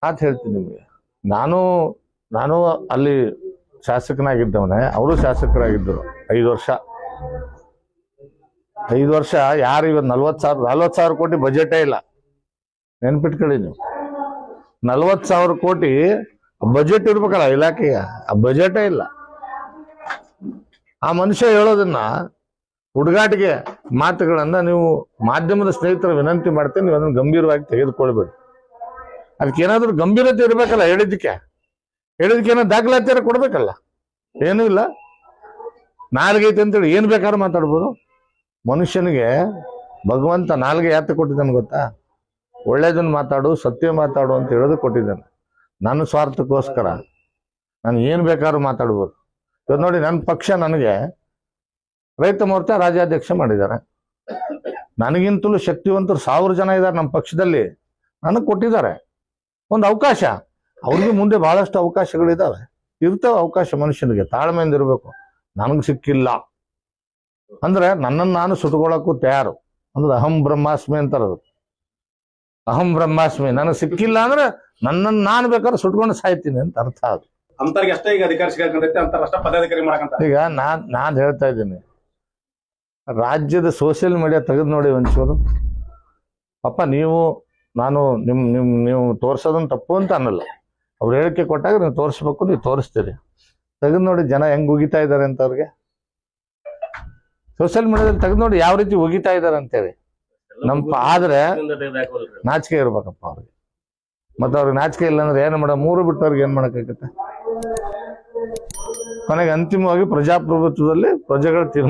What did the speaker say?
ಮಾತು ಹೇಳ್ತೀನಿ ನಿಮಗೆ. ನಾನು ನಾನು ಅಲ್ಲಿ ಶಾಸಕನಾಗಿದ್ದವನೇ, ಅವರು ಶಾಸಕರಾಗಿದ್ದರು 5 ವರ್ಷ. 5 ವರ್ಷ ಯಾರು ಇವತ್ತು 40,000 ಕೋಟಿ ಬಜೆಟೇ ಇಲ್ಲ. ನೆನ್ಪಿಟ್ಕೊಳ್ಳಿ ನೀವು. 40,000 ಕೋಟಿ ಬಜೆಟ್ ಇರ್ಬೇಕಲ್ಲ ಇಲಾಖೆಗೆ, ಆ ಬಜೆಟೇ ಇಲ್ಲ. ಆ ಮನುಷ್ಯ ಹೇಳೋದನ್ನ ಹುಡುಗಾಟಿಗೆ ಮಾತುಗಳನ್ನ ನೀವು ಮಾಧ್ಯಮದ ಸ್ನೇಹಿತರ ವಿನಂತಿ ಮಾಡ್ತೀನಿ, ನೀವು ಅದನ್ನು ಗಂಭೀರವಾಗಿ ತೆಗೆದುಕೊಳ್ಬೇಡಿ. ಅದಕ್ಕೆ ಏನಾದ್ರೂ ಗಂಭೀರತೆ ಇರ್ಬೇಕಲ್ಲ, ಹೇಳಿದ್ದಕ್ಕೆ ಏನೋ ದಾಖಲಾತಿಯಾರ ಕೊಡ್ಬೇಕಲ್ಲ. ಏನೂ ಇಲ್ಲ, ನಾಲ್ಗೆ ಐತೆ ಅಂತೇಳಿ ಏನ್ ಬೇಕಾದ್ರೂ ಮಾತಾಡ್ಬೋದು. ಮನುಷ್ಯನಿಗೆ ಭಗವಂತ ನಾಲ್ಗೆ ಯಾತ ಕೊಟ್ಟಿದ್ದಾನೆ ಗೊತ್ತಾ? ಒಳ್ಳೇದನ್ನ ಮಾತಾಡು, ಸತ್ಯ ಮಾತಾಡು ಅಂತ ಹೇಳೋದು ಕೊಟ್ಟಿದ್ದಾನೆ. ನನ್ನ ಸ್ವಾರ್ಥಕ್ಕೋಸ್ಕರ ನಾನು ಏನ್ ಬೇಕಾದ್ರೂ ಮಾತಾಡ್ಬೋದು. ಇವತ್ತು ನೋಡಿ, ನನ್ನ ಪಕ್ಷ ನನಗೆ ರೈತ ಮೋರ್ಚಾ ರಾಜ್ಯಾಧ್ಯಕ್ಷ ಮಾಡಿದ್ದಾರೆ. ನನಗಿಂತಲೂ ಶಕ್ತಿವಂತರು 1000 ಜನ ಇದ್ದಾರೆ ನಮ್ಮ ಪಕ್ಷದಲ್ಲಿ. ನನಗೆ ಕೊಟ್ಟಿದ್ದಾರೆ ಒಂದು ಅವಕಾಶ. ಅವ್ರಿಗೆ ಮುಂದೆ ಬಹಳಷ್ಟು ಅವಕಾಶಗಳಿದ್ದಾವೆ, ಇರ್ತಾವೆ ಅವಕಾಶ. ಮನುಷ್ಯನಿಗೆ ತಾಳ್ಮೆಯಿಂದ ಇರಬೇಕು. ನನಗೆ ಸಿಕ್ಕಿಲ್ಲ ಅಂದ್ರೆ ನನ್ನನ್ನು ನಾನು ಸುಟ್ಕೊಳ್ಳೋಕ್ಕೂ ತಯಾರು. ಅಂದ್ರೆ ಅಹಂ ಬ್ರಹ್ಮಾಸ್ಮಿ ಅಂತಾರದು. ಅಹಂ ಬ್ರಹ್ಮಾಸ್ಮಿ. ನನಗೆ ಸಿಕ್ಕಿಲ್ಲ ಅಂದ್ರೆ ನನ್ನನ್ನು ನಾನು ಬೇಕಾದ್ರೆ ಸುಟ್ಕೊಂಡು ಸಾಯ್ತೀನಿ ಅಂತ ಅರ್ಥ. ಅದು ಅಂತರ್ಗೆ ಅಷ್ಟೇ ಈಗ ಅಧಿಕಾರ ಸಿಗಕಂತೈತೆ, ಅಂತಾರ ಅಷ್ಟೇ ಪದಾಧಿಕಾರಿ ಮಾಡಕಂತ. ಈಗ ನಾನು ಹೇಳ್ತಾ ಇದ್ದೀನಿ, ರಾಜ್ಯದ ಸೋಷಿಯಲ್ ಮೀಡಿಯಾ ತೆಗೆದು ನೋಡಿ ಒಂಚೂರು. ಪಾಪ ನೀವು ತೋರ್ಸೋದನ್ನ ತಪ್ಪು ಅಂತ ಅನ್ನಲ್ಲ. ಅವ್ರು ಹೇಳಿಕೆ ಕೊಟ್ಟಾಗ ನೀವು ತೋರಿಸ್ಬೇಕು, ನೀವು ತೋರಿಸ್ತೀರಿ. ತೆಗೆದು ನೋಡಿ ಜನ ಹೆಂಗ್ ಉಗಿತಾ ಇದ್ದಾರೆ ಅಂತ. ಅವ್ರಿಗೆ ಸೋಷಿಯಲ್ ಮೀಡಿಯಾದಲ್ಲಿ ತೆಗೆದು ನೋಡಿ ಯಾವ ರೀತಿ ಉಗಿತಾ ಇದ್ದಾರೆ ಅಂತೇಳಿ. ಆದ್ರೆ ನಾಚಿಕೆ ಇರ್ಬೇಕಪ್ಪ ಅವ್ರಿಗೆ. ಮತ್ತೆ ಅವ್ರಿಗೆ ನಾಚಿಕೆ ಇಲ್ಲ ಅಂದ್ರೆ ಏನು ಮಾಡ, 3 ಬಿಟ್ಟವ್ರಿಗೆ ಏನ್ ಮಾಡಕ್ಕಾಗತ್ತೆ? ಕೊನೆಗೆ ಅಂತಿಮವಾಗಿ ಪ್ರಜಾಪ್ರಭುತ್ವದಲ್ಲಿ ಪ್ರಜೆಗಳ ತೀರ್ಮಾನ.